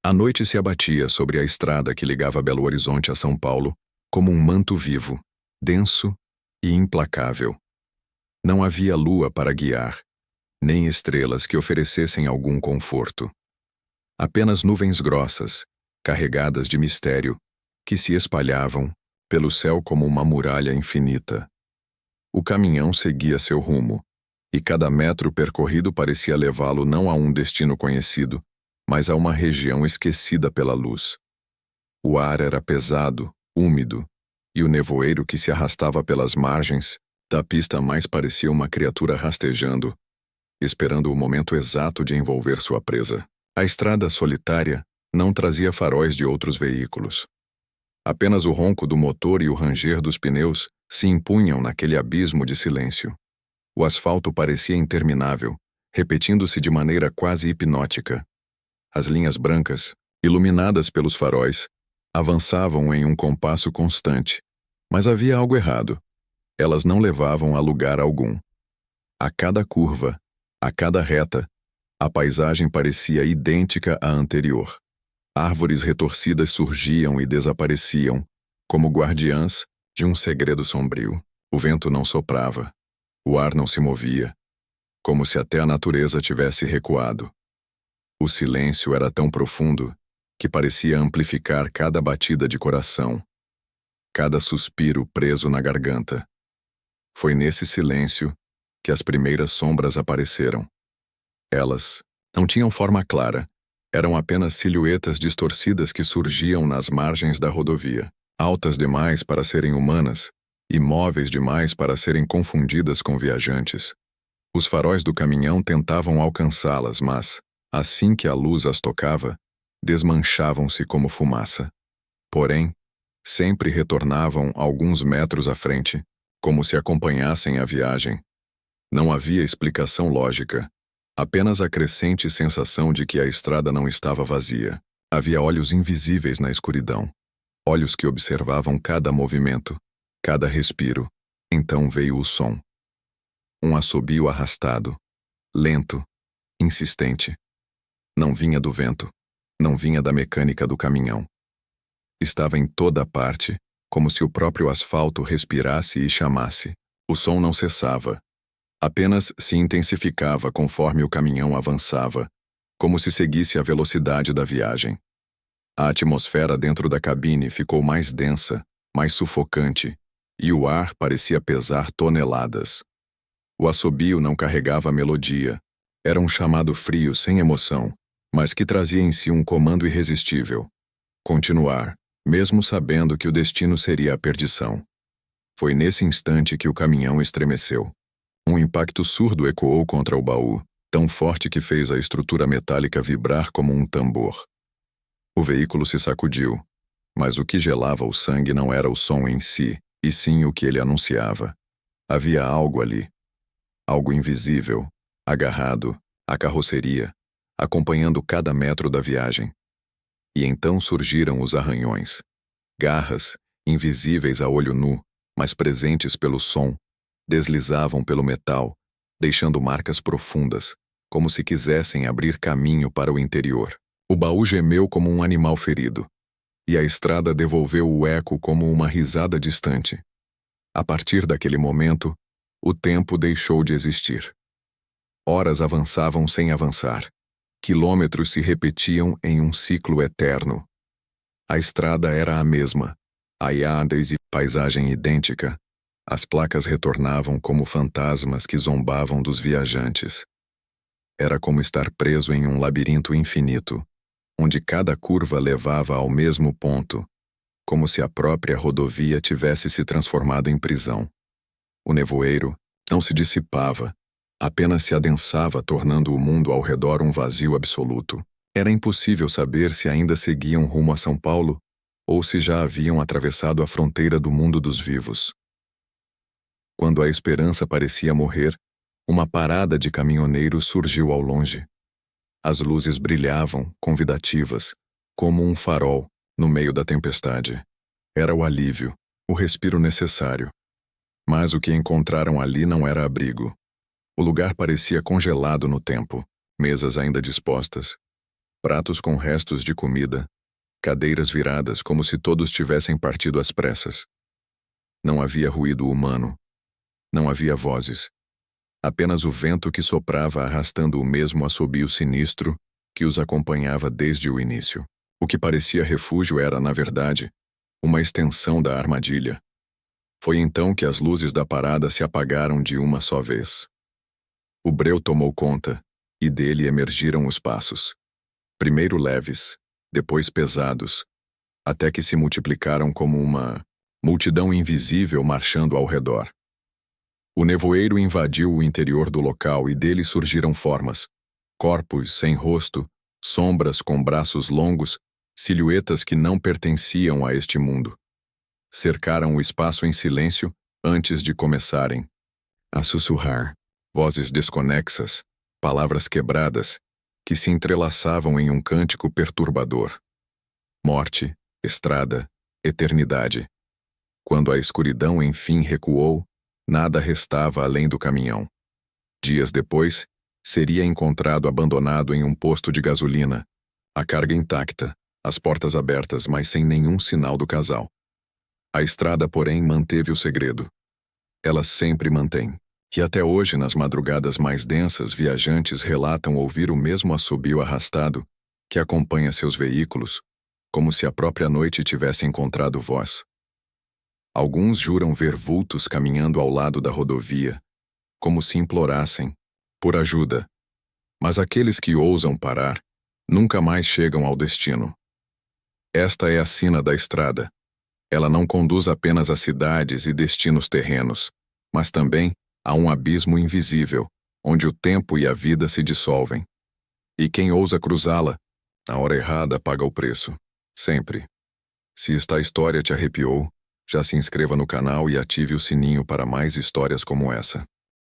A noite se abatia sobre a estrada que ligava Belo Horizonte a São Paulo como um manto vivo, denso e implacável. Não havia lua para guiar, nem estrelas que oferecessem algum conforto. Apenas nuvens grossas, carregadas de mistério, que se espalhavam pelo céu como uma muralha infinita. O caminhão seguia seu rumo, e cada metro percorrido parecia levá-lo não a um destino conhecido, mas a uma região esquecida pela luz. O ar era pesado, úmido, e o nevoeiro que se arrastava pelas margens da pista mais parecia uma criatura rastejando, esperando o momento exato de envolver sua presa. A estrada solitária não trazia faróis de outros veículos. Apenas o ronco do motor e o ranger dos pneus se impunham naquele abismo de silêncio. O asfalto parecia interminável, repetindo-se de maneira quase hipnótica. As linhas brancas, iluminadas pelos faróis, avançavam em um compasso constante, mas havia algo errado. Elas não levavam a lugar algum. A cada curva, a cada reta, a paisagem parecia idêntica à anterior. Árvores retorcidas surgiam e desapareciam, como guardiãs de um segredo sombrio. O vento não soprava, o ar não se movia, como se até a natureza tivesse recuado. O silêncio era tão profundo que parecia amplificar cada batida de coração, cada suspiro preso na garganta. Foi nesse silêncio que as primeiras sombras apareceram. Elas não tinham forma clara, eram apenas silhuetas distorcidas que surgiam nas margens da rodovia, altas demais para serem humanas, imóveis demais para serem confundidas com viajantes. Os faróis do caminhão tentavam alcançá-las, mas, assim que a luz as tocava, desmanchavam-se como fumaça. Porém, sempre retornavam alguns metros à frente, como se acompanhassem a viagem. Não havia explicação lógica, apenas a crescente sensação de que a estrada não estava vazia. Havia olhos invisíveis na escuridão, olhos que observavam cada movimento, cada respiro. Então veio o som. Um assobio arrastado, lento, insistente. Não vinha do vento, não vinha da mecânica do caminhão. Estava em toda parte, como se o próprio asfalto respirasse e chamasse. O som não cessava. Apenas se intensificava conforme o caminhão avançava, como se seguisse a velocidade da viagem. A atmosfera dentro da cabine ficou mais densa, mais sufocante, e o ar parecia pesar toneladas. O assobio não carregava melodia. Era um chamado frio sem emoção, mas que trazia em si um comando irresistível. Continuar, mesmo sabendo que o destino seria a perdição. Foi nesse instante que o caminhão estremeceu. Um impacto surdo ecoou contra o baú, tão forte que fez a estrutura metálica vibrar como um tambor. O veículo se sacudiu, mas o que gelava o sangue não era o som em si, e sim o que ele anunciava. Havia algo ali. Algo invisível, agarrado à carroceria, acompanhando cada metro da viagem. E então surgiram os arranhões. Garras, invisíveis a olho nu, mas presentes pelo som, deslizavam pelo metal, deixando marcas profundas, como se quisessem abrir caminho para o interior. O baú gemeu como um animal ferido, e a estrada devolveu o eco como uma risada distante. A partir daquele momento, o tempo deixou de existir. Horas avançavam sem avançar. Quilômetros se repetiam em um ciclo eterno. A estrada era a mesma, aiadas e paisagem idêntica. As placas retornavam como fantasmas que zombavam dos viajantes. Era como estar preso em um labirinto infinito, onde cada curva levava ao mesmo ponto, como se a própria rodovia tivesse se transformado em prisão. O nevoeiro não se dissipava, apenas se adensava, tornando o mundo ao redor um vazio absoluto. Era impossível saber se ainda seguiam rumo a São Paulo ou se já haviam atravessado a fronteira do mundo dos vivos. Quando a esperança parecia morrer, uma parada de caminhoneiros surgiu ao longe. As luzes brilhavam, convidativas, como um farol, no meio da tempestade. Era o alívio, o respiro necessário. Mas o que encontraram ali não era abrigo. O lugar parecia congelado no tempo, mesas ainda dispostas, pratos com restos de comida, cadeiras viradas como se todos tivessem partido às pressas. Não havia ruído humano. Não havia vozes. Apenas o vento que soprava arrastando o mesmo assobio sinistro que os acompanhava desde o início. O que parecia refúgio era, na verdade, uma extensão da armadilha. Foi então que as luzes da parada se apagaram de uma só vez. O breu tomou conta, e dele emergiram os passos. Primeiro leves, depois pesados, até que se multiplicaram como uma multidão invisível marchando ao redor. O nevoeiro invadiu o interior do local e dele surgiram formas, corpos sem rosto, sombras com braços longos, silhuetas que não pertenciam a este mundo. Cercaram o espaço em silêncio antes de começarem a sussurrar, vozes desconexas, palavras quebradas, que se entrelaçavam em um cântico perturbador. Morte, estrada, eternidade. Quando a escuridão enfim recuou, nada restava além do caminhão. Dias depois, seria encontrado abandonado em um posto de gasolina, a carga intacta, as portas abertas, mas sem nenhum sinal do casal. A estrada, porém, manteve o segredo. Ela sempre mantém. E até hoje, nas madrugadas mais densas, viajantes relatam ouvir o mesmo assobio arrastado que acompanha seus veículos, como se a própria noite tivesse encontrado voz. Alguns juram ver vultos caminhando ao lado da rodovia, como se implorassem por ajuda. Mas aqueles que ousam parar nunca mais chegam ao destino. Esta é a sina da estrada. Ela não conduz apenas a cidades e destinos terrenos, mas também a um abismo invisível, onde o tempo e a vida se dissolvem. E quem ousa cruzá-la, na hora errada paga o preço. Sempre. Se esta história te arrepiou, já se inscreva no canal e ative o sininho para mais histórias como essa.